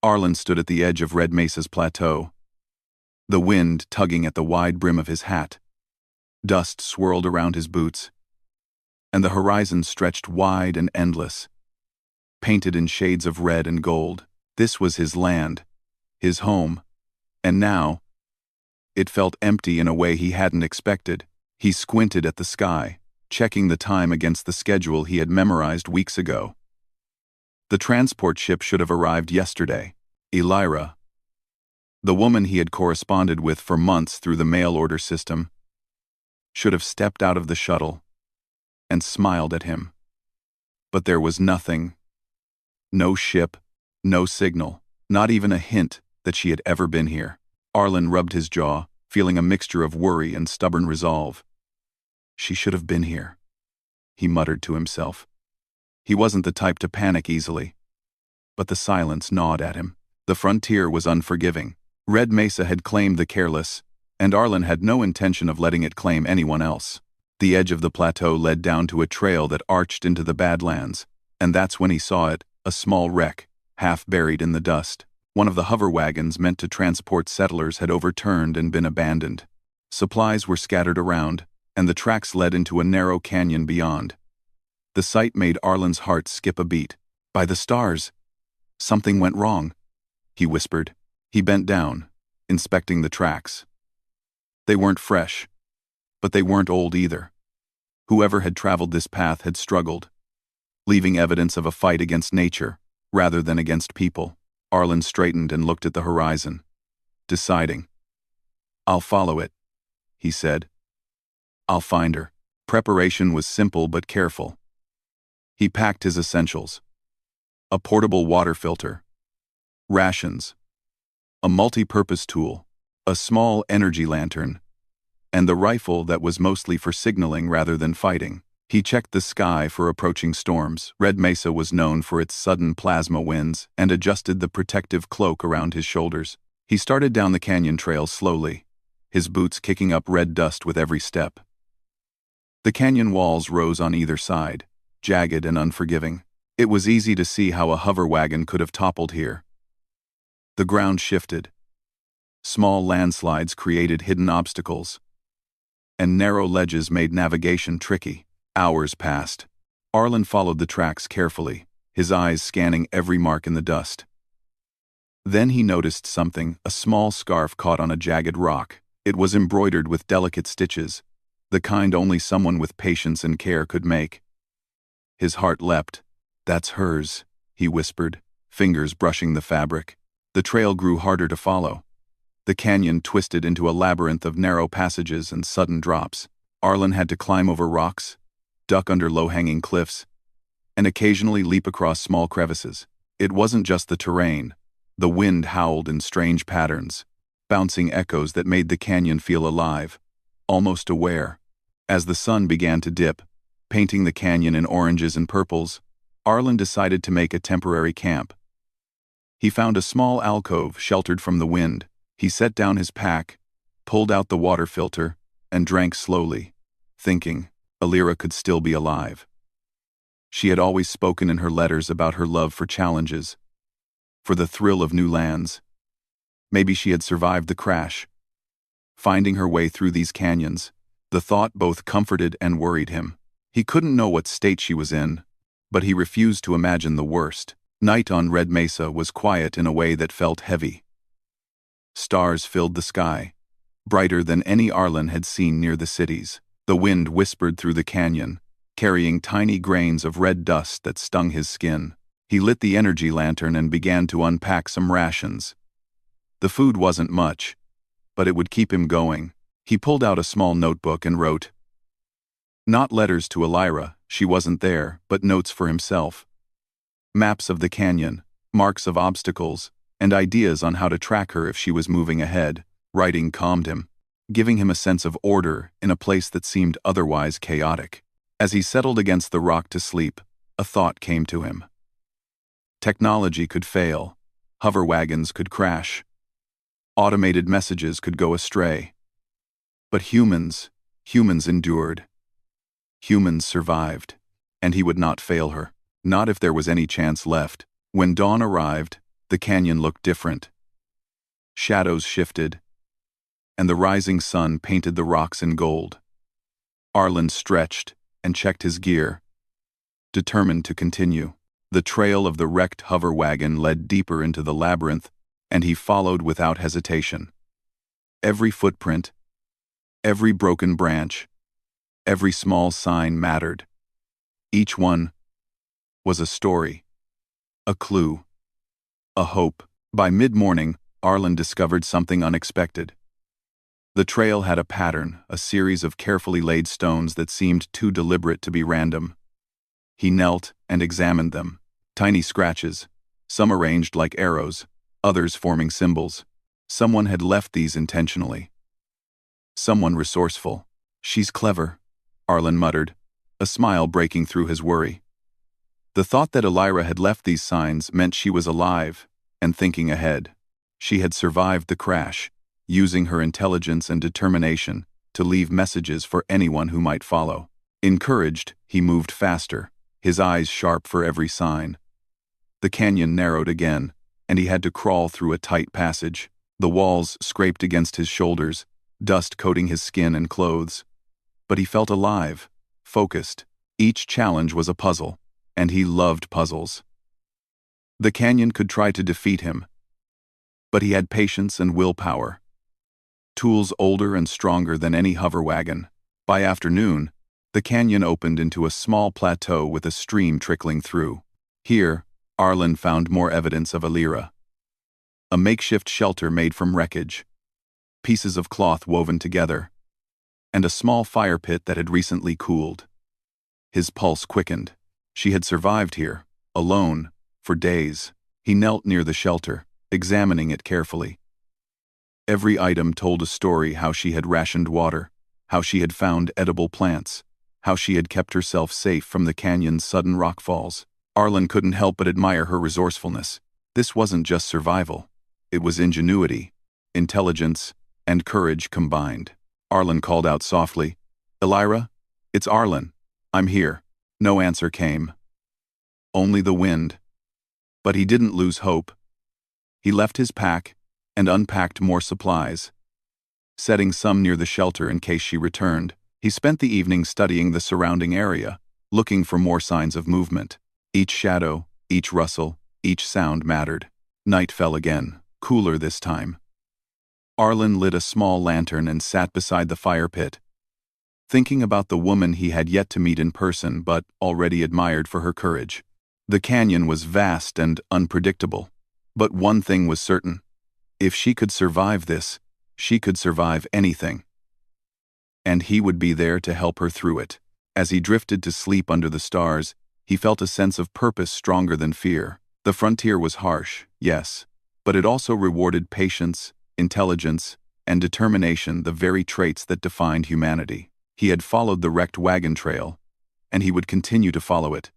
Arlen stood at the edge of Red Mesa's plateau, the wind tugging at the wide brim of his hat. Dust swirled around his boots, and the horizon stretched wide and endless, painted in shades of red and gold. This was his land, his home, and now, it felt empty in a way he hadn't expected. He squinted at the sky, checking the time against the schedule he had memorized weeks ago. The transport ship should have arrived yesterday. Elira, the woman he had corresponded with for months through the mail order system, should have stepped out of the shuttle and smiled at him. But there was nothing. No ship, no signal, not even a hint that she had ever been here. Arlen rubbed his jaw, feeling a mixture of worry and stubborn resolve. She should have been here, he muttered to himself. He wasn't the type to panic easily. But the silence gnawed at him. The frontier was unforgiving. Red Mesa had claimed the careless, and Arlen had no intention of letting it claim anyone else. The edge of the plateau led down to a trail that arched into the Badlands, and that's when he saw it, a small wreck, half buried in the dust. One of the hover wagons meant to transport settlers had overturned and been abandoned. Supplies were scattered around, and the tracks led into a narrow canyon beyond. The sight made Arlen's heart skip a beat. By the stars, something went wrong, he whispered. He bent down, inspecting the tracks. They weren't fresh, but they weren't old either. Whoever had traveled this path had struggled, leaving evidence of a fight against nature rather than against people. Arlen straightened and looked at the horizon, deciding. I'll follow it, he said. I'll find her. Preparation was simple but careful. He packed his essentials: a portable water filter, rations, a multi-purpose tool, a small energy lantern, and the rifle that was mostly for signaling rather than fighting. He checked the sky for approaching storms. Red Mesa was known for its sudden plasma winds, and adjusted the protective cloak around his shoulders. He started down the canyon trail slowly, his boots kicking up red dust with every step. The canyon walls rose on either side, jagged and unforgiving. It was easy to see how a hover wagon could have toppled here. The ground shifted. Small landslides created hidden obstacles, and narrow ledges made navigation tricky. Hours passed. Arlen followed the tracks carefully, his eyes scanning every mark in the dust. Then he noticed something, a small scarf caught on a jagged rock. It was embroidered with delicate stitches, the kind only someone with patience and care could make. His heart leapt. That's hers, he whispered, fingers brushing the fabric. The trail grew harder to follow. The canyon twisted into a labyrinth of narrow passages and sudden drops. Arlen had to climb over rocks, duck under low-hanging cliffs, and occasionally leap across small crevices. It wasn't just the terrain. The wind howled in strange patterns, bouncing echoes that made the canyon feel alive, almost aware. As the sun began to dip, painting the canyon in oranges and purples, Arlen decided to make a temporary camp. He found a small alcove sheltered from the wind. He set down his pack, pulled out the water filter, and drank slowly, thinking Elira could still be alive. She had always spoken in her letters about her love for challenges, for the thrill of new lands. Maybe she had survived the crash. Finding her way through these canyons, the thought both comforted and worried him. He couldn't know what state she was in, but he refused to imagine the worst. Night on Red Mesa was quiet in a way that felt heavy. Stars filled the sky, brighter than any Arlen had seen near the cities. The wind whispered through the canyon, carrying tiny grains of red dust that stung his skin. He lit the energy lantern and began to unpack some rations. The food wasn't much, but it would keep him going. He pulled out a small notebook and wrote, not letters to Elira, she wasn't there, but notes for himself. Maps of the canyon, marks of obstacles, and ideas on how to track her if she was moving ahead. Writing calmed him, giving him a sense of order in a place that seemed otherwise chaotic. As he settled against the rock to sleep, a thought came to him. Technology could fail, hover wagons could crash, automated messages could go astray. But humans endured. Humans survived, and he would not fail her, not if there was any chance left. When dawn arrived, The canyon looked different. Shadows shifted, and the rising sun painted the rocks in gold. Arlen stretched and checked his gear, determined to continue. The trail of the wrecked hover wagon led deeper into the labyrinth, and he followed without hesitation. Every footprint, every broken branch, every small sign mattered. Each one was a story, a clue, a hope. By mid-morning, Arlen discovered something unexpected. The trail had a pattern, a series of carefully laid stones that seemed too deliberate to be random. He knelt and examined them. Tiny scratches, some arranged like arrows, others forming symbols. Someone had left these intentionally. Someone resourceful. "She's clever," Arlen muttered, a smile breaking through his worry. The thought that Elira had left these signs meant she was alive and thinking ahead. She had survived the crash, using her intelligence and determination to leave messages for anyone who might follow. Encouraged, he moved faster, his eyes sharp for every sign. The canyon narrowed again, and he had to crawl through a tight passage. The walls scraped against his shoulders, dust coating his skin and clothes. But he felt alive, focused. Each challenge was a puzzle, and he loved puzzles. The canyon could try to defeat him, but he had patience and willpower. Tools older and stronger than any hover wagon. By afternoon, the canyon opened into a small plateau with a stream trickling through. Here, Arlen found more evidence of Elira. A makeshift shelter made from wreckage, pieces of cloth woven together, and a small fire pit that had recently cooled. His pulse quickened. She had survived here, alone, for days. He knelt near the shelter, examining it carefully. Every item told a story: how she had rationed water, how she had found edible plants, how she had kept herself safe from the canyon's sudden rockfalls. Arlen couldn't help but admire her resourcefulness. This wasn't just survival. It was ingenuity, intelligence, and courage combined. Arlen called out softly, "Elira, it's Arlen. I'm here." No answer came. Only the wind. But he didn't lose hope. He left his pack and unpacked more supplies, setting some near the shelter in case she returned. He spent the evening studying the surrounding area, looking for more signs of movement. Each shadow, each rustle, each sound mattered. Night fell again, cooler this time. Arlen lit a small lantern and sat beside the fire pit, thinking about the woman he had yet to meet in person but already admired for her courage. The canyon was vast and unpredictable, but one thing was certain: if she could survive this, she could survive anything. And he would be there to help her through it. As he drifted to sleep under the stars, he felt a sense of purpose stronger than fear. The frontier was harsh, yes, but it also rewarded patience, intelligence, and determination, the very traits that defined humanity. He had followed the wrecked wagon trail, and he would continue to follow it,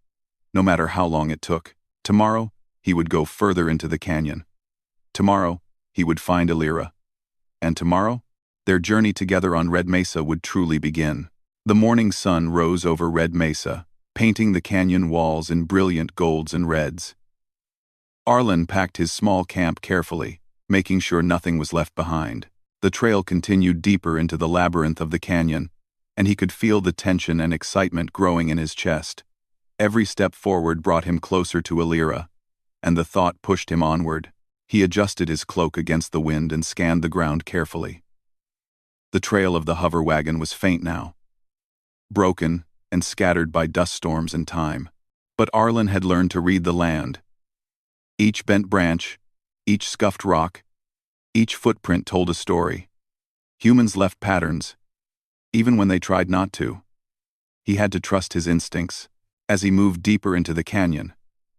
no matter how long it took. Tomorrow, he would go further into the canyon. Tomorrow, he would find Elira. And tomorrow, their journey together on Red Mesa would truly begin. The morning sun rose over Red Mesa, painting the canyon walls in brilliant golds and reds. Arlen packed his small camp carefully, making sure nothing was left behind. The trail continued deeper into the labyrinth of the canyon, and he could feel the tension and excitement growing in his chest. Every step forward brought him closer to Elira, and the thought pushed him onward. He adjusted his cloak against the wind and scanned the ground carefully. The trail of the hover wagon was faint now, broken and scattered by dust storms and time. But Arlen had learned to read the land. Each bent branch, each scuffed rock, each footprint told a story. Humans left patterns, even when they tried not to. He had to trust his instincts. As he moved deeper into the canyon,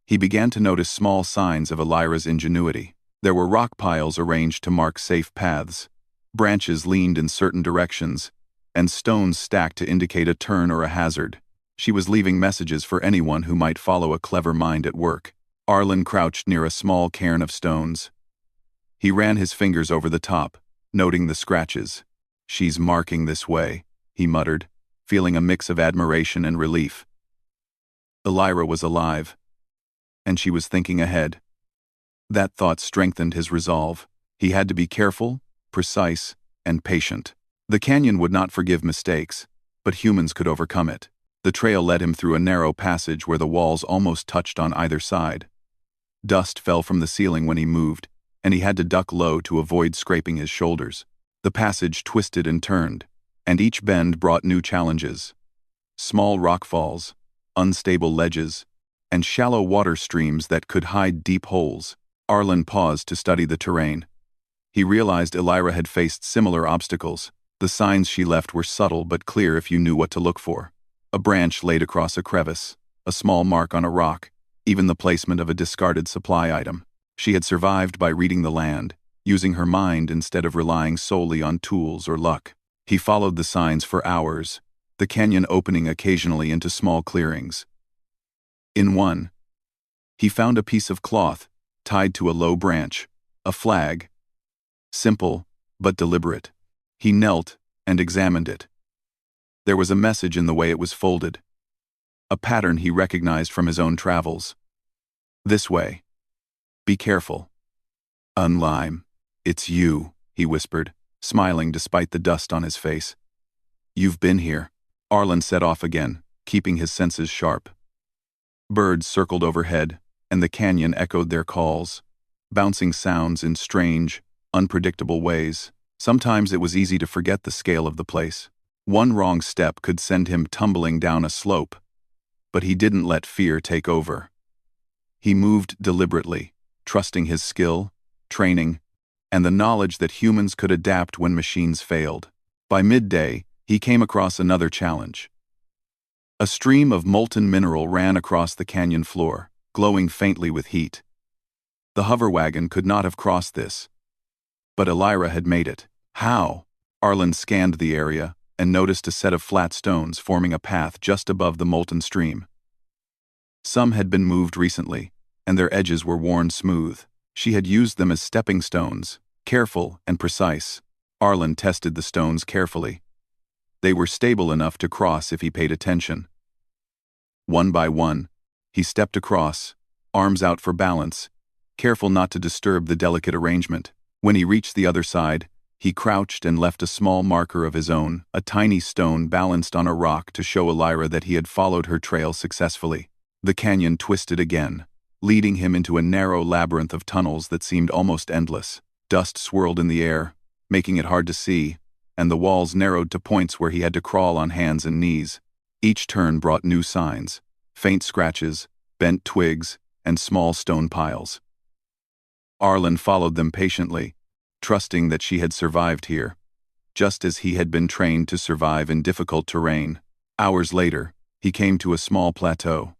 he began to notice small signs of Elira's ingenuity. There were rock piles arranged to mark safe paths, branches leaned in certain directions, and stones stacked to indicate a turn or a hazard. She was leaving messages for anyone who might follow a clever mind at work. Arlen crouched near a small cairn of stones. He ran his fingers over the top, noting the scratches. "She's marking this way," he muttered, feeling a mix of admiration and relief. Elira was alive, and she was thinking ahead. That thought strengthened his resolve. He had to be careful, precise, and patient. The canyon would not forgive mistakes, but humans could overcome it. The trail led him through a narrow passage where the walls almost touched on either side. Dust fell from the ceiling when he moved, and he had to duck low to avoid scraping his shoulders. The passage twisted and turned, and each bend brought new challenges. Small rockfalls, unstable ledges, and shallow water streams that could hide deep holes. Arlen paused to study the terrain. He realized Elira had faced similar obstacles. The signs she left were subtle but clear if you knew what to look for. A branch laid across a crevice, a small mark on a rock, even the placement of a discarded supply item. She had survived by reading the land, using her mind instead of relying solely on tools or luck. He followed the signs for hours, the canyon opening occasionally into small clearings. In one, he found a piece of cloth tied to a low branch, a flag. Simple, but deliberate. He knelt and examined it. There was a message in the way it was folded, a pattern he recognized from his own travels. This way. Be careful. Unlime. It's you, he whispered, smiling despite the dust on his face. You've been here. Arlen set off again, keeping his senses sharp. Birds circled overhead, and the canyon echoed their calls, bouncing sounds in strange, unpredictable ways. Sometimes it was easy to forget the scale of the place. One wrong step could send him tumbling down a slope, but he didn't let fear take over. He moved deliberately, trusting his skill, training, and the knowledge that humans could adapt when machines failed. By midday, he came across another challenge. A stream of molten mineral ran across the canyon floor, glowing faintly with heat. The hover wagon could not have crossed this, but Elira had made it. How? Arlen scanned the area and noticed a set of flat stones forming a path just above the molten stream. Some had been moved recently, and their edges were worn smooth. She had used them as stepping stones, careful and precise. Arlen tested the stones carefully. They were stable enough to cross if he paid attention. One by one, he stepped across, arms out for balance, careful not to disturb the delicate arrangement. When he reached the other side, he crouched and left a small marker of his own, a tiny stone balanced on a rock to show Elira that he had followed her trail successfully. The canyon twisted again, leading him into a narrow labyrinth of tunnels that seemed almost endless. Dust swirled in the air, making it hard to see, and the walls narrowed to points where he had to crawl on hands and knees. Each turn brought new signs, faint scratches, bent twigs, and small stone piles. Arlen followed them patiently, trusting that she had survived here, just as he had been trained to survive in difficult terrain. Hours later, he came to a small plateau.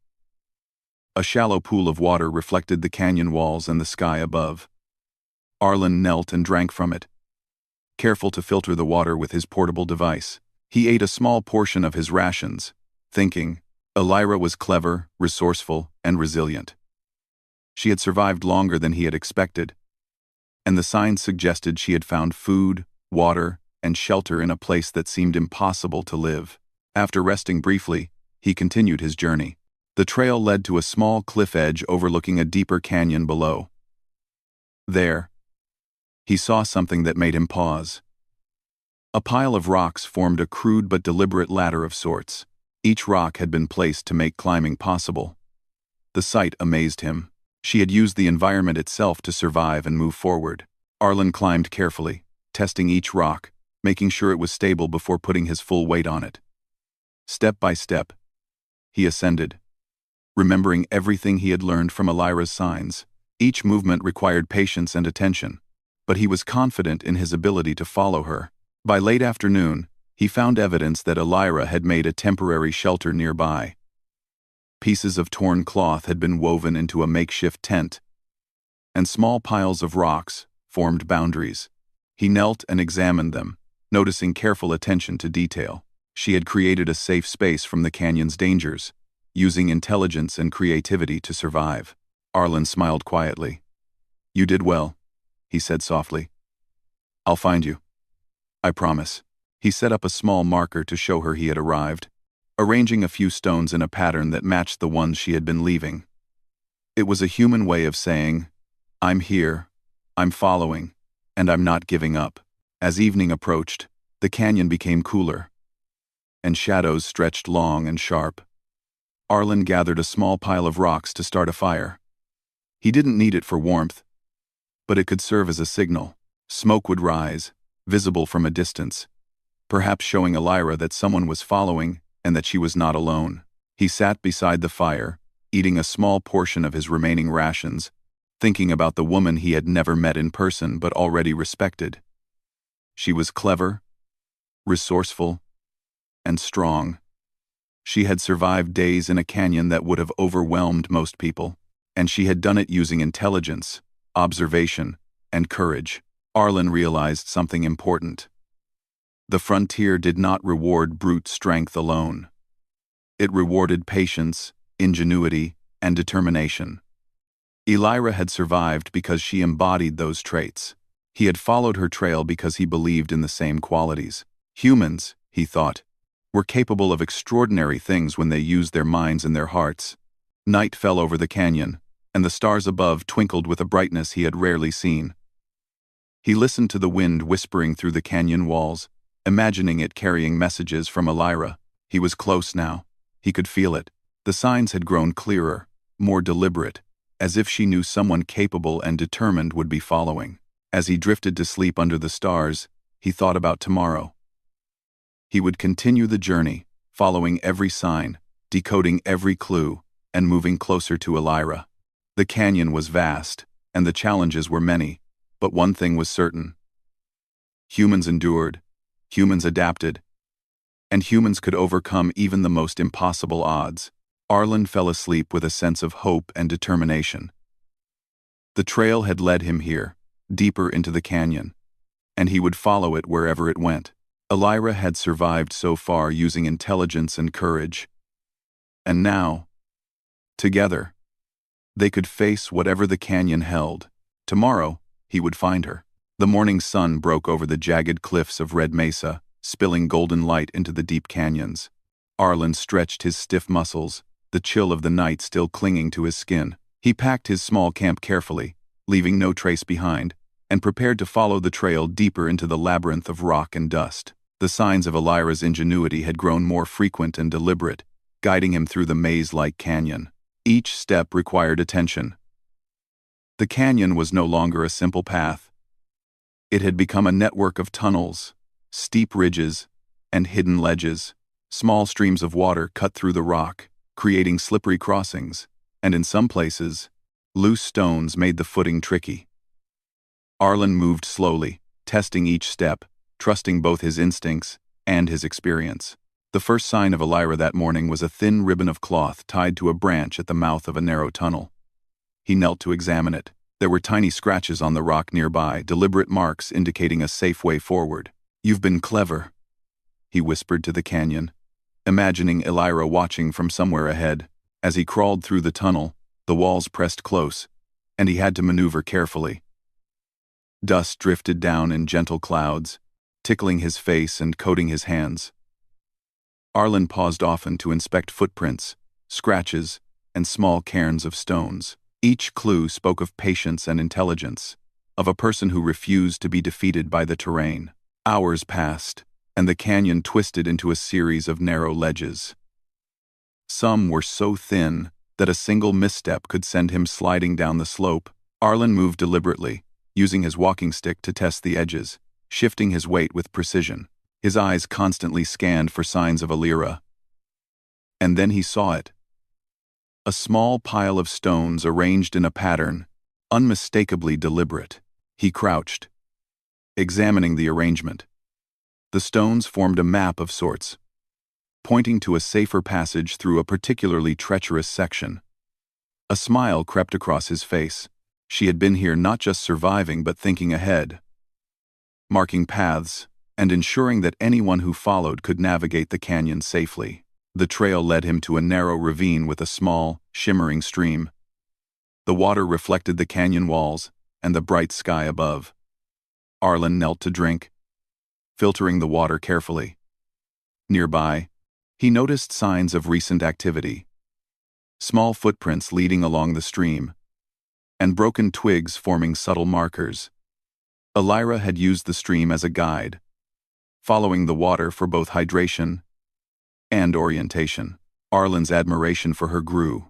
A shallow pool of water reflected the canyon walls and the sky above. Arlen knelt and drank from it, careful to filter the water with his portable device. He ate a small portion of his rations, thinking, Elira was clever, resourceful, and resilient. She had survived longer than he had expected, and the signs suggested she had found food, water, and shelter in a place that seemed impossible to live. After resting briefly, he continued his journey. The trail led to a small cliff edge overlooking a deeper canyon below. There, he saw something that made him pause. A pile of rocks formed a crude but deliberate ladder of sorts. Each rock had been placed to make climbing possible. The sight amazed him. She had used the environment itself to survive and move forward. Arlen climbed carefully, testing each rock, making sure it was stable before putting his full weight on it. Step by step, he ascended, remembering everything he had learned from Elira's signs. Each movement required patience and attention, but he was confident in his ability to follow her. By late afternoon, he found evidence that Elira had made a temporary shelter nearby. Pieces of torn cloth had been woven into a makeshift tent, and small piles of rocks formed boundaries. He knelt and examined them, noticing careful attention to detail. She had created a safe space from the canyon's dangers, using intelligence and creativity to survive. Arlen smiled quietly. You did well, he said softly. I'll find you. I promise. He set up a small marker to show her he had arrived, arranging a few stones in a pattern that matched the ones she had been leaving. It was a human way of saying, I'm here, I'm following, and I'm not giving up. As evening approached, the canyon became cooler, and shadows stretched long and sharp. Arlen gathered a small pile of rocks to start a fire. He didn't need it for warmth, but it could serve as a signal. Smoke would rise, visible from a distance, perhaps showing Elira that someone was following and that she was not alone. He sat beside the fire, eating a small portion of his remaining rations, thinking about the woman he had never met in person but already respected. She was clever, resourceful, and strong. She had survived days in a canyon that would have overwhelmed most people, and she had done it using intelligence, observation, and courage. Arlen realized something important. The frontier did not reward brute strength alone. It rewarded patience, ingenuity, and determination. Elira had survived because she embodied those traits. He had followed her trail because he believed in the same qualities. Humans, he thought, were capable of extraordinary things when they used their minds and their hearts. Night fell over the canyon, and the stars above twinkled with a brightness he had rarely seen. He listened to the wind whispering through the canyon walls, imagining it carrying messages from Elira. He was close now. He could feel it. The signs had grown clearer, more deliberate, as if she knew someone capable and determined would be following. As he drifted to sleep under the stars, he thought about tomorrow. He would continue the journey, following every sign, decoding every clue, and moving closer to Elira. The canyon was vast, and the challenges were many, but one thing was certain. Humans endured, humans adapted, and humans could overcome even the most impossible odds. Arlen fell asleep with a sense of hope and determination. The trail had led him here, deeper into the canyon, and he would follow it wherever it went. Elira had survived so far using intelligence and courage. And now, together, they could face whatever the canyon held. Tomorrow, he would find her. The morning sun broke over the jagged cliffs of Red Mesa, spilling golden light into the deep canyons. Arlen stretched his stiff muscles, the chill of the night still clinging to his skin. He packed his small camp carefully, leaving no trace behind, and prepared to follow the trail deeper into the labyrinth of rock and dust. The signs of Elira's ingenuity had grown more frequent and deliberate, guiding him through the maze-like canyon. Each step required attention. The canyon was no longer a simple path. It had become a network of tunnels, steep ridges, and hidden ledges. Small streams of water cut through the rock, creating slippery crossings, and in some places, loose stones made the footing tricky. Arlen moved slowly, testing each step, trusting both his instincts and his experience. The first sign of Elira that morning was a thin ribbon of cloth tied to a branch at the mouth of a narrow tunnel. He knelt to examine it. There were tiny scratches on the rock nearby, deliberate marks indicating a safe way forward. "You've been clever," he whispered to the canyon, imagining Elira watching from somewhere ahead. As he crawled through the tunnel, the walls pressed close, and he had to maneuver carefully. Dust drifted down in gentle clouds, tickling his face and coating his hands. Arlen paused often to inspect footprints, scratches, and small cairns of stones. Each clue spoke of patience and intelligence, of a person who refused to be defeated by the terrain. Hours passed, and the canyon twisted into a series of narrow ledges. Some were so thin that a single misstep could send him sliding down the slope. Arlen moved deliberately, using his walking stick to test the edges, shifting his weight with precision. His eyes constantly scanned for signs of Elira. And then he saw it. A small pile of stones arranged in a pattern, unmistakably deliberate. He crouched, examining the arrangement. The stones formed a map of sorts, pointing to a safer passage through a particularly treacherous section. A smile crept across his face. She had been here not just surviving but thinking ahead, marking paths, and ensuring that anyone who followed could navigate the canyon safely. The trail led him to a narrow ravine with a small, shimmering stream. The water reflected the canyon walls and the bright sky above. Arlen knelt to drink, filtering the water carefully. Nearby, he noticed signs of recent activity. Small footprints leading along the stream, and broken twigs forming subtle markers. Elira had used the stream as a guide, following the water for both hydration and orientation. Arlen's admiration for her grew.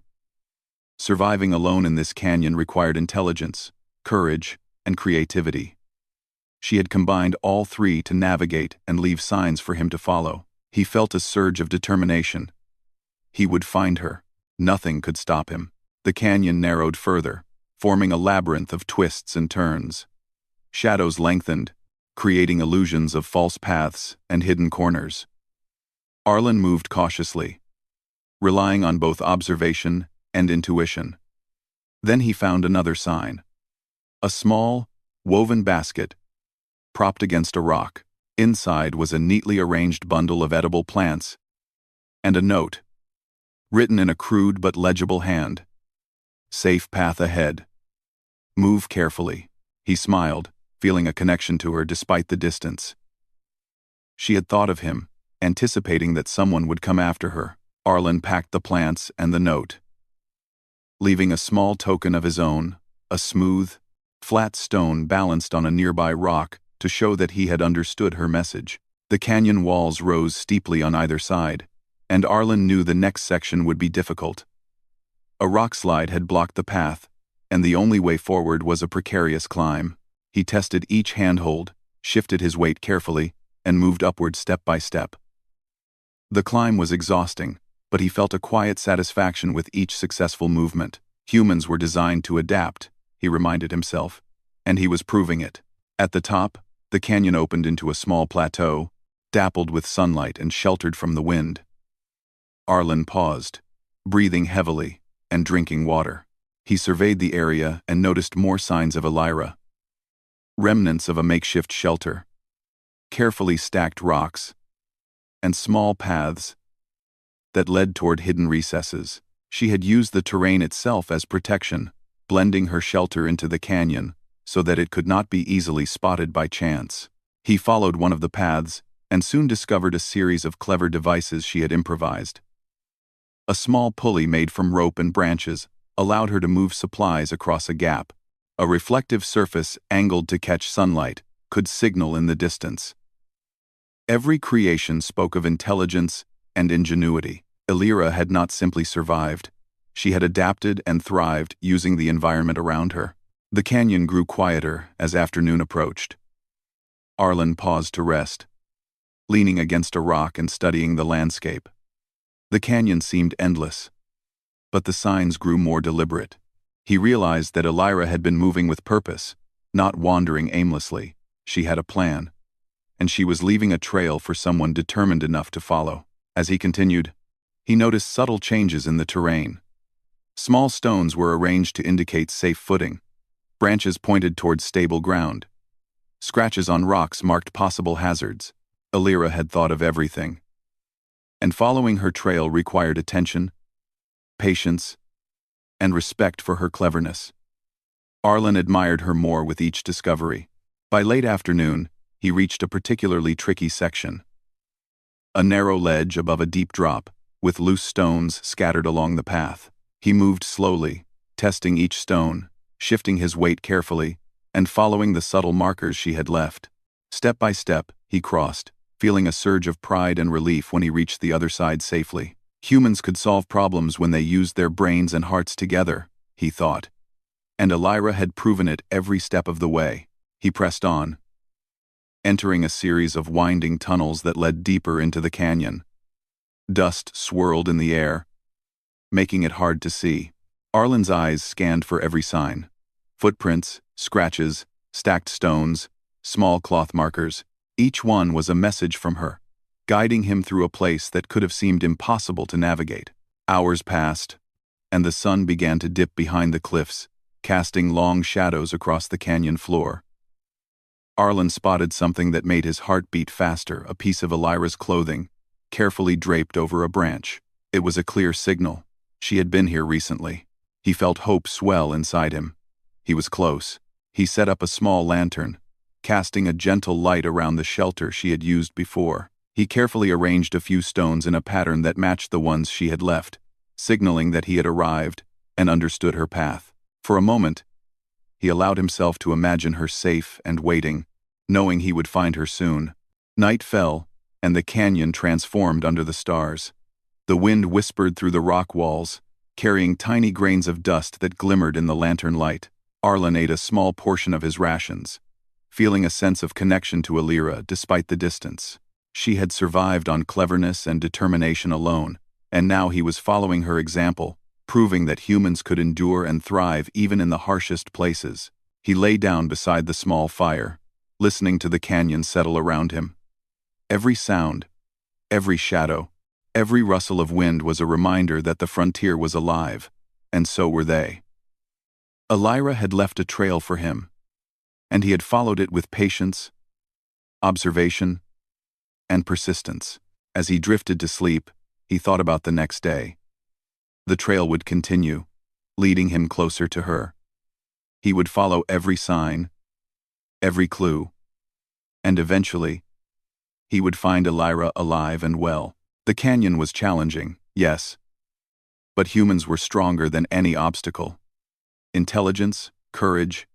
Surviving alone in this canyon required intelligence, courage, and creativity. She had combined all three to navigate and leave signs for him to follow. He felt a surge of determination. He would find her. Nothing could stop him. The canyon narrowed further, forming a labyrinth of twists and turns. Shadows lengthened, creating illusions of false paths and hidden corners. Arlen moved cautiously, relying on both observation and intuition. Then he found another sign. A small, woven basket, propped against a rock. Inside was a neatly arranged bundle of edible plants and a note, written in a crude but legible hand. Safe path ahead. Move carefully. He smiled, feeling a connection to her despite the distance. She had thought of him, anticipating that someone would come after her. Arlen packed the plants and the note, leaving a small token of his own, a smooth, flat stone balanced on a nearby rock to show that he had understood her message. The canyon walls rose steeply on either side, and Arlen knew the next section would be difficult. A rock slide had blocked the path, and the only way forward was a precarious climb. He tested each handhold, shifted his weight carefully, and moved upward step by step. The climb was exhausting, but he felt a quiet satisfaction with each successful movement. Humans were designed to adapt, he reminded himself, and he was proving it. At the top, the canyon opened into a small plateau, dappled with sunlight and sheltered from the wind. Arlen paused, breathing heavily and drinking water. He surveyed the area and noticed more signs of Elira. Remnants of a makeshift shelter, carefully stacked rocks, and small paths that led toward hidden recesses. She had used the terrain itself as protection, blending her shelter into the canyon so that it could not be easily spotted by chance. He followed one of the paths and soon discovered a series of clever devices she had improvised. A small pulley made from rope and branches allowed her to move supplies across a gap. A reflective surface angled to catch sunlight could signal in the distance. Every creation spoke of intelligence and ingenuity. Elira had not simply survived. She had adapted and thrived using the environment around her. The canyon grew quieter as afternoon approached. Arlen paused to rest, leaning against a rock and studying the landscape. The canyon seemed endless, but the signs grew more deliberate. He realized that Elira had been moving with purpose, not wandering aimlessly. She had a plan, and she was leaving a trail for someone determined enough to follow. As he continued, he noticed subtle changes in the terrain. Small stones were arranged to indicate safe footing. Branches pointed towards stable ground. Scratches on rocks marked possible hazards. Elira had thought of everything. And following her trail required attention, patience, and respect for her cleverness. Arlen admired her more with each discovery. By late afternoon, he reached a particularly tricky section. A narrow ledge above a deep drop, with loose stones scattered along the path. He moved slowly, testing each stone, shifting his weight carefully, and following the subtle markers she had left. Step by step, he crossed, feeling a surge of pride and relief when he reached the other side safely. Humans could solve problems when they used their brains and hearts together, he thought. And Elira had proven it every step of the way. He pressed on, entering a series of winding tunnels that led deeper into the canyon. Dust swirled in the air, making it hard to see. Arlen's eyes scanned for every sign. Footprints, scratches, stacked stones, small cloth markers. Each one was a message from her, guiding him through a place that could have seemed impossible to navigate. Hours passed, and the sun began to dip behind the cliffs, casting long shadows across the canyon floor. Arlen spotted something that made his heart beat faster, a piece of Elira's clothing, carefully draped over a branch. It was a clear signal. She had been here recently. He felt hope swell inside him. He was close. He set up a small lantern, casting a gentle light around the shelter she had used before. He carefully arranged a few stones in a pattern that matched the ones she had left, signaling that he had arrived and understood her path. For a moment, he allowed himself to imagine her safe and waiting, knowing he would find her soon. Night fell, and the canyon transformed under the stars. The wind whispered through the rock walls, carrying tiny grains of dust that glimmered in the lantern light. Arlen ate a small portion of his rations, feeling a sense of connection to Illyra despite the distance. She had survived on cleverness and determination alone, and now he was following her example, proving that humans could endure and thrive even in the harshest places. He lay down beside the small fire, listening to the canyon settle around him. Every sound, every shadow, every rustle of wind was a reminder that the frontier was alive, and so were they. Illyra had left a trail for him, and he had followed it with patience, observation, and persistence. As he drifted to sleep, he thought about the next day. The trail would continue, leading him closer to her. He would follow every sign, every clue, and eventually, he would find Illyra alive and well. The canyon was challenging, yes, but humans were stronger than any obstacle. Intelligence, courage,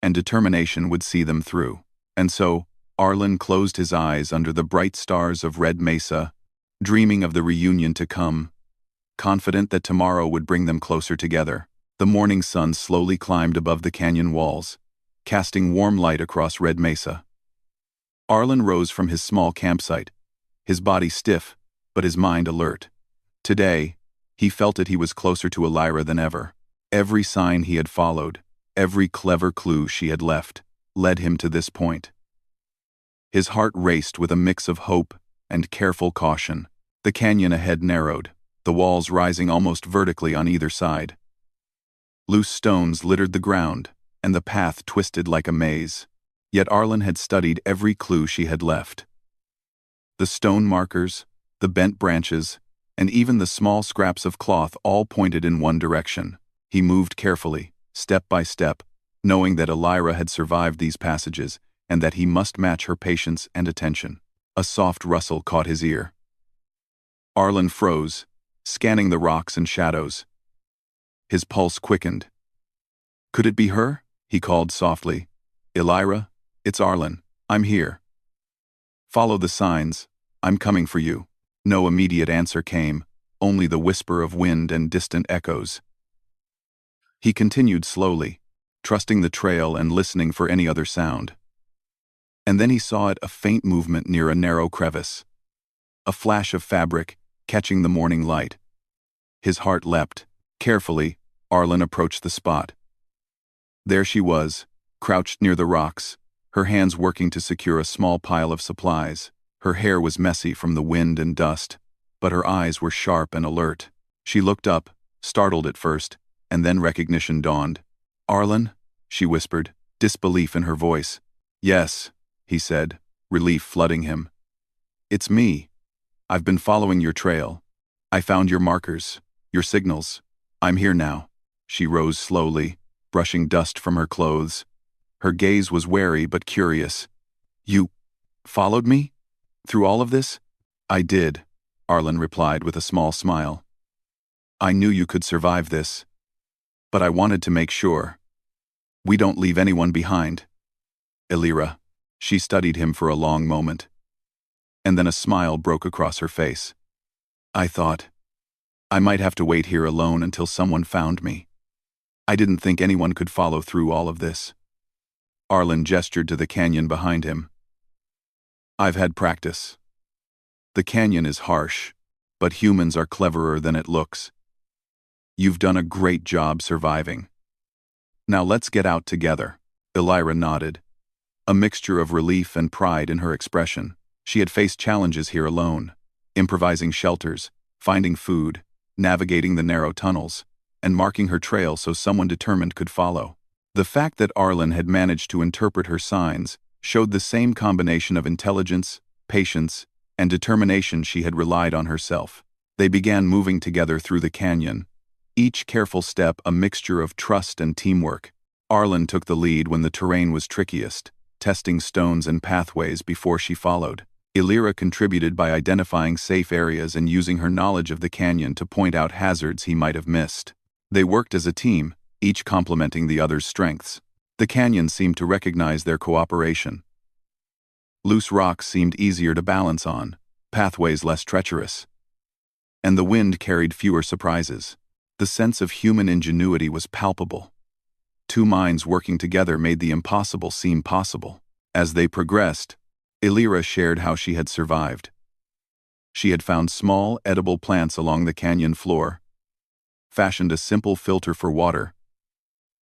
and determination would see them through. And so, Arlen closed his eyes under the bright stars of Red Mesa, dreaming of the reunion to come, confident that tomorrow would bring them closer together. The morning sun slowly climbed above the canyon walls, casting warm light across Red Mesa. Arlen rose from his small campsite, his body stiff, but his mind alert. Today, he felt that he was closer to Illyra than ever. Every sign he had followed, every clever clue she had left, led him to this point. His heart raced with a mix of hope and careful caution. The canyon ahead narrowed, the walls rising almost vertically on either side. Loose stones littered the ground, and the path twisted like a maze. Yet Arlen had studied every clue she had left. The stone markers, the bent branches, and even the small scraps of cloth all pointed in one direction. He moved carefully, step by step, knowing that Illyra had survived these passages and that he must match her patience and attention. A soft rustle caught his ear. Arlen froze, scanning the rocks and shadows. His pulse quickened. Could it be her? He called softly. Illyra, it's Arlen. I'm here. Follow the signs. I'm coming for you. No immediate answer came, only the whisper of wind and distant echoes. He continued slowly, trusting the trail and listening for any other sound. And then he saw a faint movement near a narrow crevice. A flash of fabric, catching the morning light. His heart leapt. Carefully, Arlen approached the spot. There she was, crouched near the rocks, her hands working to secure a small pile of supplies. Her hair was messy from the wind and dust, but her eyes were sharp and alert. She looked up, startled at first, and then recognition dawned. Arlen? She whispered, disbelief in her voice. Yes, he said, relief flooding him. It's me. I've been following your trail. I found your markers, your signals. I'm here now. She rose slowly, brushing dust from her clothes. Her gaze was wary but curious. You followed me? Through all of this? I did, Arlen replied with a small smile. I knew you could survive this. But I wanted to make sure. We don't leave anyone behind. Illyra. She studied him for a long moment. And then a smile broke across her face. I thought, I might have to wait here alone until someone found me. I didn't think anyone could follow through all of this. Arlen gestured to the canyon behind him. I've had practice. The canyon is harsh, but humans are cleverer than it looks. You've done a great job surviving. Now let's get out together. Illyra nodded, a mixture of relief and pride in her expression. She had faced challenges here alone, improvising shelters, finding food, navigating the narrow tunnels, and marking her trail so someone determined could follow. The fact that Arlen had managed to interpret her signs showed the same combination of intelligence, patience, and determination she had relied on herself. They began moving together through the canyon, each careful step a mixture of trust and teamwork. Arlen took the lead when the terrain was trickiest, testing stones and pathways before she followed. Illyra contributed by identifying safe areas and using her knowledge of the canyon to point out hazards he might have missed. They worked as a team, each complementing the other's strengths. The canyon seemed to recognize their cooperation. Loose rocks seemed easier to balance on, pathways less treacherous. And the wind carried fewer surprises. The sense of human ingenuity was palpable. Two minds working together made the impossible seem possible. As they progressed, Illyra shared how she had survived. She had found small, edible plants along the canyon floor, fashioned a simple filter for water,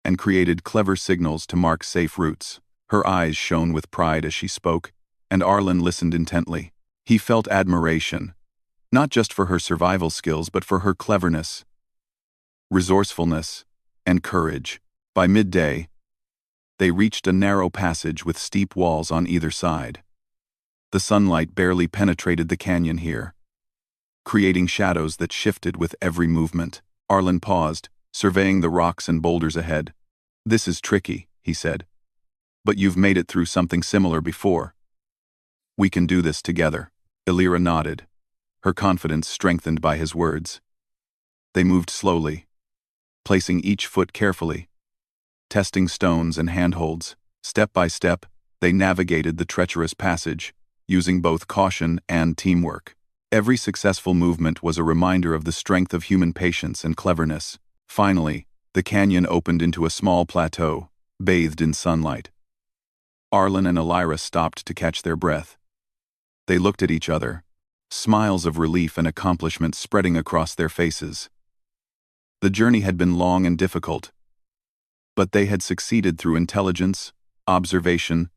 and created clever signals to mark safe routes. Her eyes shone with pride as she spoke, and Arlen listened intently. He felt admiration, not just for her survival skills but for her cleverness, resourcefulness, and courage. By midday, they reached a narrow passage with steep walls on either side. The sunlight barely penetrated the canyon here, creating shadows that shifted with every movement. Arlen paused, surveying the rocks and boulders ahead. "This is tricky," he said. "But you've made it through something similar before. We can do this together." Illyra nodded, her confidence strengthened by his words. They moved slowly, placing each foot carefully, testing stones and handholds. Step by step, they navigated the treacherous passage, using both caution and teamwork. Every successful movement was a reminder of the strength of human patience and cleverness. Finally, the canyon opened into a small plateau, bathed in sunlight. Arlen and Illyra stopped to catch their breath. They looked at each other, smiles of relief and accomplishment spreading across their faces. The journey had been long and difficult, but they had succeeded through intelligence, observation,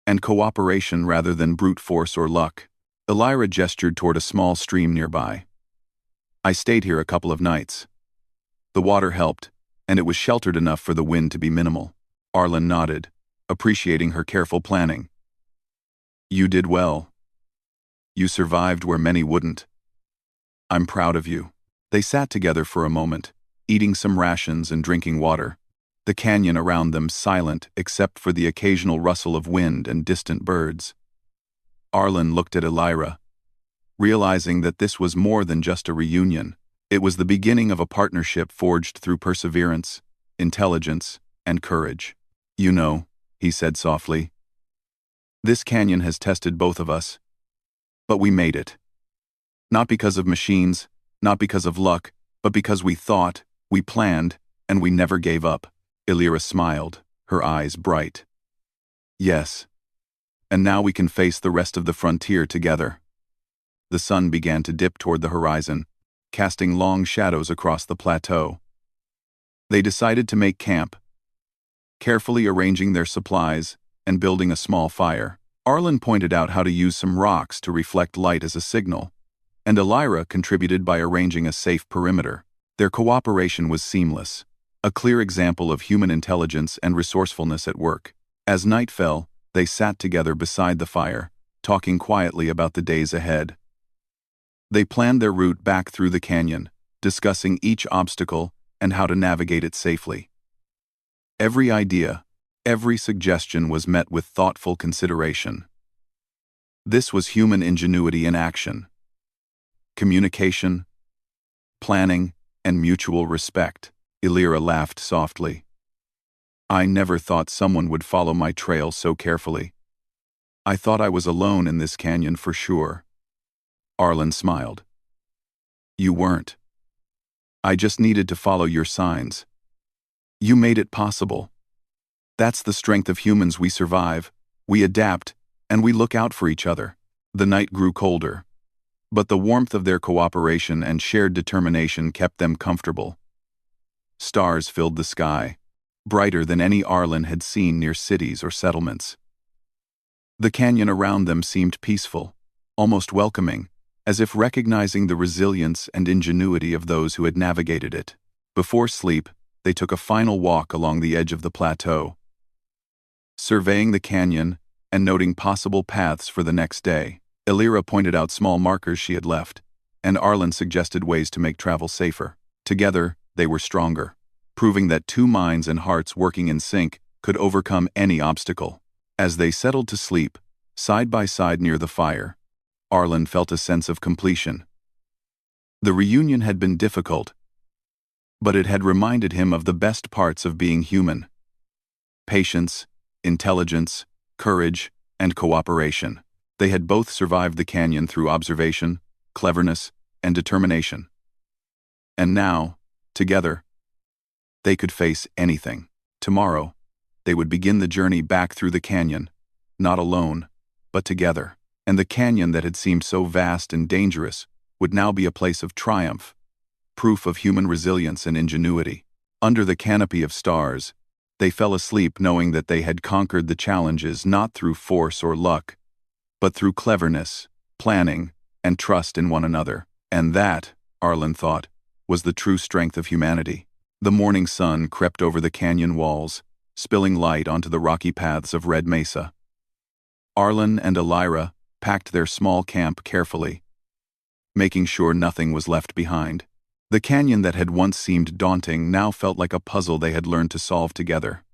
and cooperation rather than brute force or luck. Illyra gestured toward a small stream nearby. "I stayed here a couple of nights. The water helped, and it was sheltered enough for the wind to be minimal." Arlen nodded, appreciating her careful planning. "You did well. You survived where many wouldn't. I'm proud of you." They sat together for a moment, eating some rations and drinking water, the canyon around them silent except for the occasional rustle of wind and distant birds. Arlen looked at Illyra, realizing that this was more than just a reunion. It was the beginning of a partnership forged through perseverance, intelligence, and courage. "You know," he said softly, "this canyon has tested both of us. But we made it. Not because of machines, not because of luck, but because we thought, we planned, and we never gave up." Illyra smiled, her eyes bright. "Yes. And now we can face the rest of the frontier together." The sun began to dip toward the horizon, casting long shadows across the plateau. They decided to make camp, carefully arranging their supplies and building a small fire. Arlen pointed out how to use some rocks to reflect light as a signal, and Illyra contributed by arranging a safe perimeter. Their cooperation was seamless, a clear example of human intelligence and resourcefulness at work. As night fell, they sat together beside the fire, talking quietly about the days ahead. They planned their route back through the canyon, discussing each obstacle and how to navigate it safely. Every idea, every suggestion was met with thoughtful consideration. This was human ingenuity in action. Communication, planning, and mutual respect. Illyra laughed softly. "I never thought someone would follow my trail so carefully. I thought I was alone in this canyon for sure." Arlen smiled. "You weren't. I just needed to follow your signs. You made it possible. That's the strength of humans. We survive, we adapt, and we look out for each other." The night grew colder, but the warmth of their cooperation and shared determination kept them comfortable. Stars filled the sky, brighter than any Arlen had seen near cities or settlements. The canyon around them seemed peaceful, almost welcoming, as if recognizing the resilience and ingenuity of those who had navigated it. Before sleep, they took a final walk along the edge of the plateau, surveying the canyon and noting possible paths for the next day. Illyra pointed out small markers she had left, and Arlen suggested ways to make travel safer. Together, they were stronger, proving that two minds and hearts working in sync could overcome any obstacle. As they settled to sleep, side by side near the fire, Arlen felt a sense of completion. The reunion had been difficult, but it had reminded him of the best parts of being human: patience, intelligence, courage, and cooperation. They had both survived the canyon through observation, cleverness, and determination. And now, together, they could face anything. Tomorrow, they would begin the journey back through the canyon, not alone, but together. And the canyon that had seemed so vast and dangerous would now be a place of triumph, proof of human resilience and ingenuity. Under the canopy of stars, they fell asleep knowing that they had conquered the challenges not through force or luck, but through cleverness, planning, and trust in one another. And that, Arlen thought, was the true strength of humanity. The morning sun crept over the canyon walls, spilling light onto the rocky paths of Red Mesa. Arlen and Elira packed their small camp carefully, making sure nothing was left behind. The canyon that had once seemed daunting now felt like a puzzle they had learned to solve together.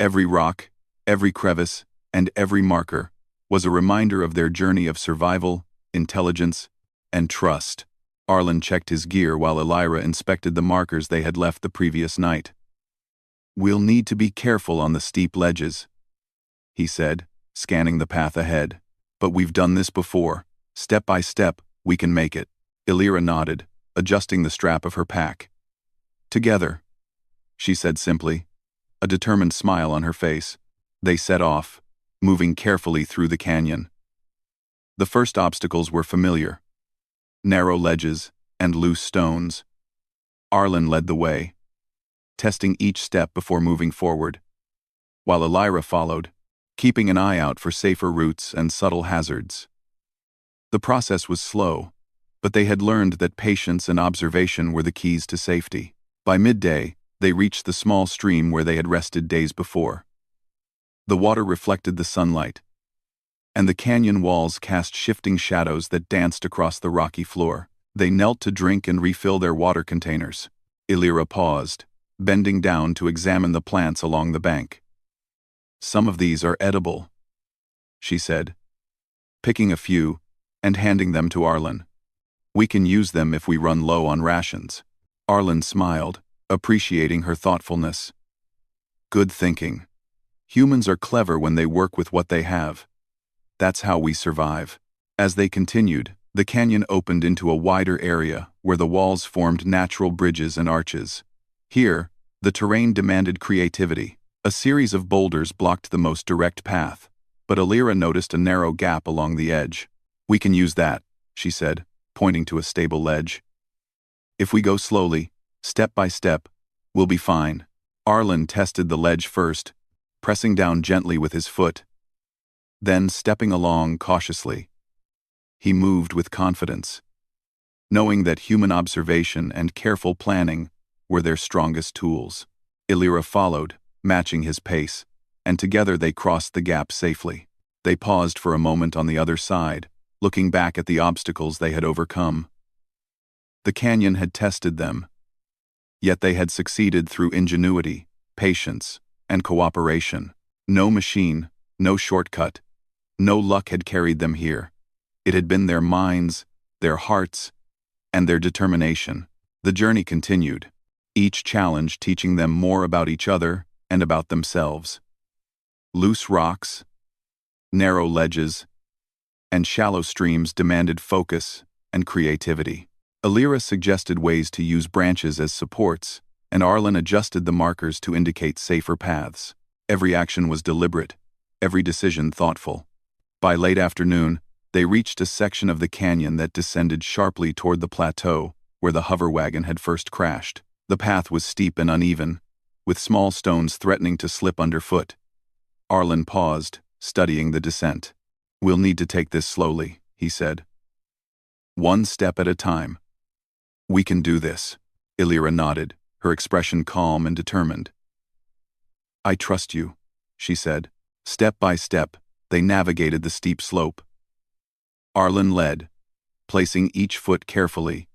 Every rock, every crevice, and every marker was a reminder of their journey of survival, intelligence, and trust. Arlen checked his gear while Elira inspected the markers they had left the previous night. "We'll need to be careful on the steep ledges," he said, scanning the path ahead. "But we've done this before. Step by step, we can make it." Elira nodded, adjusting the strap of her pack. "Together," she said simply, a determined smile on her face. They set off, moving carefully through the canyon. The first obstacles were familiar: narrow ledges and loose stones. Arlen led the way, testing each step before moving forward, while Elira followed, keeping an eye out for safer routes and subtle hazards. The process was slow, but they had learned that patience and observation were the keys to safety. By midday, they reached the small stream where they had rested days before. The water reflected the sunlight, and the canyon walls cast shifting shadows that danced across the rocky floor. They knelt to drink and refill their water containers. Elira paused, bending down to examine the plants along the bank. "Some of these are edible," she said, picking a few and handing them to Arlen. "We can use them if we run low on rations." Arlen smiled, appreciating her thoughtfulness. "Good thinking. Humans are clever when they work with what they have. That's how we survive." As they continued, the canyon opened into a wider area where the walls formed natural bridges and arches. Here, the terrain demanded creativity. A series of boulders blocked the most direct path, but Elira noticed a narrow gap along the edge. "We can use that," she said, pointing to a stable ledge. "If we go slowly, step by step, we'll be fine." Arlen tested the ledge first, pressing down gently with his foot, then stepping along cautiously. He moved with confidence, knowing that human observation and careful planning were their strongest tools. Elira followed, matching his pace, and together they crossed the gap safely. They paused for a moment on the other side, looking back at the obstacles they had overcome. The canyon had tested them, yet they had succeeded through ingenuity, patience, and cooperation. No machine, no shortcut, no luck had carried them here. It had been their minds, their hearts, and their determination. The journey continued, each challenge teaching them more about each other and about themselves. Loose rocks, narrow ledges, and shallow streams demanded focus and creativity. Elira suggested ways to use branches as supports, and Arlen adjusted the markers to indicate safer paths. Every action was deliberate, every decision thoughtful. By late afternoon, they reached a section of the canyon that descended sharply toward the plateau where the hover wagon had first crashed. The path was steep and uneven, with small stones threatening to slip underfoot. Arlen paused, studying the descent. "We'll need to take this slowly," he said. "One step at a time." "We can do this," Elira nodded, her expression calm and determined. "I trust you," she said. Step by step, they navigated the steep slope. Arlen led, placing each foot carefully,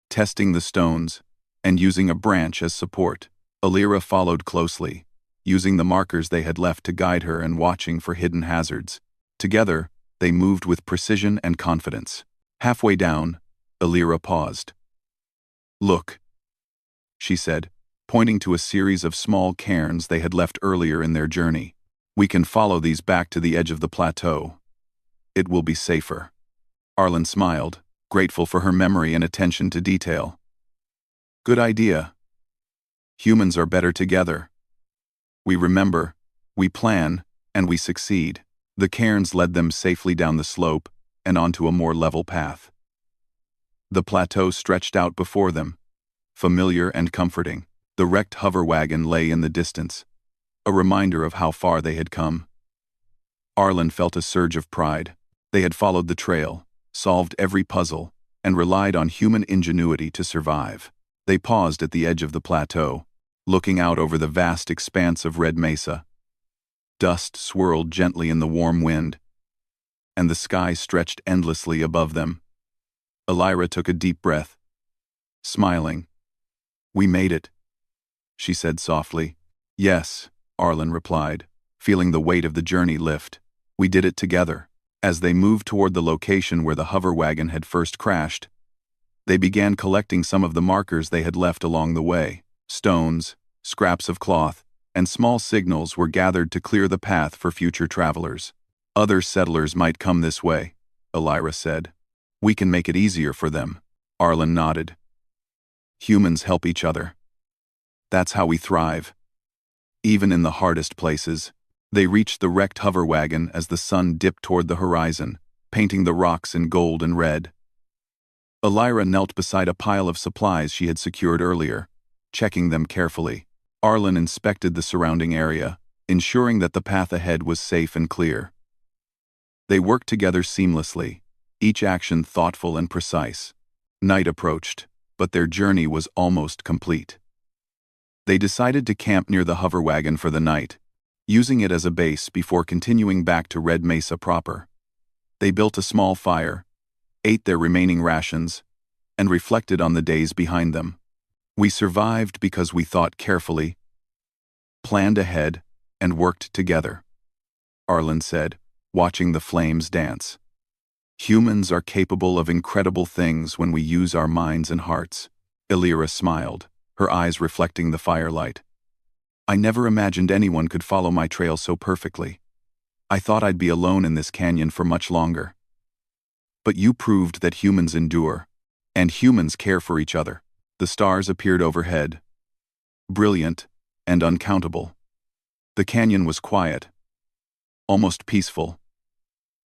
testing the stones, and using a branch as support. Elira followed closely, using the markers they had left to guide her and watching for hidden hazards. Together, they moved with precision and confidence. Halfway down, Elira paused. "Look," she said, pointing to a series of small cairns they had left earlier in their journey. We can follow these back to the edge of the plateau. It will be safer. Arlen smiled, grateful for her memory and attention to detail. Good idea. Humans are better together. We remember, we plan, and we succeed. The cairns led them safely down the slope and onto a more level path. The plateau stretched out before them, familiar and comforting. The wrecked hover wagon lay in the distance, a reminder of how far they had come. Arlen felt a surge of pride. They had followed the trail, solved every puzzle, and relied on human ingenuity to survive. They paused at the edge of the plateau, looking out over the vast expanse of red mesa. Dust swirled gently in the warm wind, and the sky stretched endlessly above them. Elira took a deep breath, smiling. We made it, she said softly. Yes, Arlen replied, feeling the weight of the journey lift. We did it together. As they moved toward the location where the hover wagon had first crashed, they began collecting some of the markers they had left along the way. Stones, scraps of cloth, and small signals were gathered to clear the path for future travelers. Other settlers might come this way, Elira said. We can make it easier for them. Arlen nodded. Humans help each other. That's how we thrive. Even in the hardest places. They reached the wrecked hover wagon as the sun dipped toward the horizon, painting the rocks in gold and red. Elira knelt beside a pile of supplies she had secured earlier, checking them carefully. Arlen inspected the surrounding area, ensuring that the path ahead was safe and clear. They worked together seamlessly, each action thoughtful and precise. Night approached, but their journey was almost complete. They decided to camp near the hover wagon for the night, using it as a base before continuing back to Red Mesa proper. They built a small fire, ate their remaining rations, and reflected on the days behind them. We survived because we thought carefully, planned ahead, and worked together, Arlen said, watching the flames dance. Humans are capable of incredible things when we use our minds and hearts. Elira smiled, her eyes reflecting the firelight. I never imagined anyone could follow my trail so perfectly. I thought I'd be alone in this canyon for much longer. But you proved that humans endure, and humans care for each other. The stars appeared overhead, brilliant and uncountable. The canyon was quiet, almost peaceful,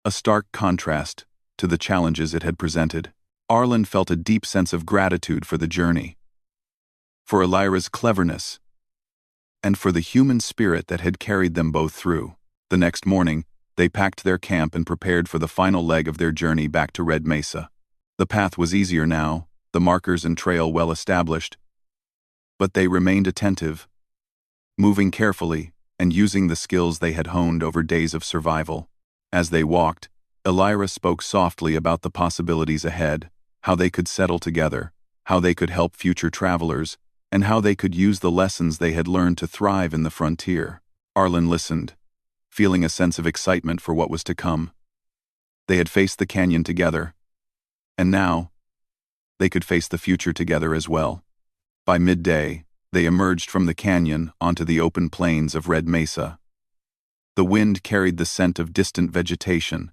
a stark contrast to the challenges it had presented. Arlen felt a deep sense of gratitude for the journey, for Elira's cleverness, and for the human spirit that had carried them both through. The next morning, they packed their camp and prepared for the final leg of their journey back to Red Mesa. The path was easier now, the markers and trail well established, but they remained attentive, moving carefully and using the skills they had honed over days of survival. As they walked, Elira spoke softly about the possibilities ahead, how they could settle together, how they could help future travelers, and how they could use the lessons they had learned to thrive in the frontier. Arlen listened, feeling a sense of excitement for what was to come. They had faced the canyon together, and now, they could face the future together as well. By midday, they emerged from the canyon onto the open plains of Red Mesa. The wind carried the scent of distant vegetation,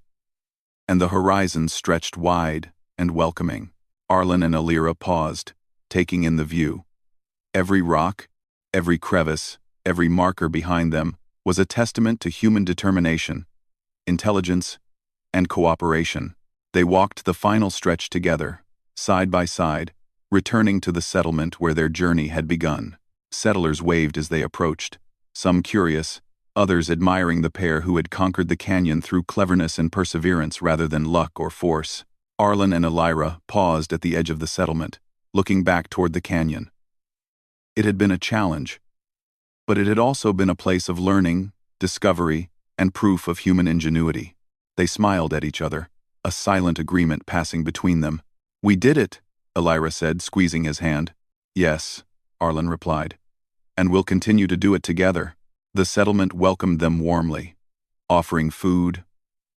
and the horizon stretched wide and welcoming. Arlen and Elira paused, taking in the view. Every rock, every crevice, every marker behind them was a testament to human determination, intelligence, and cooperation. They walked the final stretch together, side by side, returning to the settlement where their journey had begun. Settlers waved as they approached, some curious, others admiring the pair who had conquered the canyon through cleverness and perseverance rather than luck or force. Arlen and Elira paused at the edge of the settlement, looking back toward the canyon. It had been a challenge, but it had also been a place of learning, discovery, and proof of human ingenuity. They smiled at each other, a silent agreement passing between them. We did it, Elira said, squeezing his hand. Yes, Arlen replied, and we'll continue to do it together. The settlement welcomed them warmly, offering food,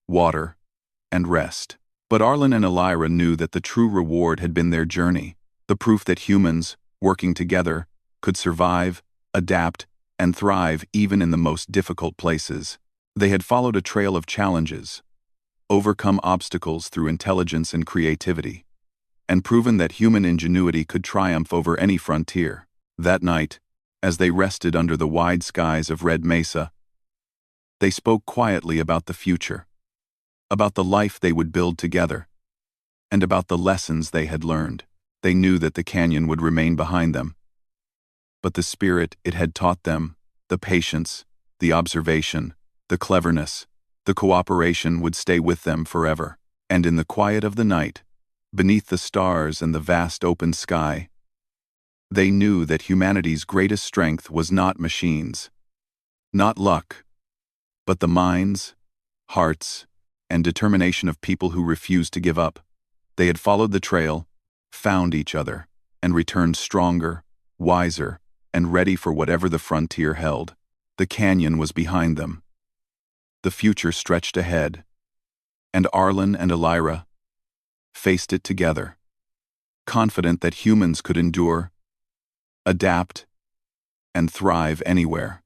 water, and rest. But Arlen and Elira knew that the true reward had been their journey, the proof that humans working together, could survive, adapt, and thrive even in the most difficult places. They had followed a trail of challenges, overcome obstacles through intelligence and creativity, and proven that human ingenuity could triumph over any frontier. That night, as they rested under the wide skies of Red Mesa, they spoke quietly about the future, about the life they would build together, and about the lessons they had learned. They knew that the canyon would remain behind them, but the spirit it had taught them, the patience, the observation, the cleverness, the cooperation would stay with them forever. And in the quiet of the night, beneath the stars and the vast open sky, they knew that humanity's greatest strength was not machines, not luck, but the minds, hearts, and determination of people who refused to give up. They had followed the trail, found each other, and returned stronger, wiser, and ready for whatever the frontier held. The canyon was behind them. The future stretched ahead, and Arlen and Elira faced it together, confident that humans could endure, adapt, and thrive anywhere.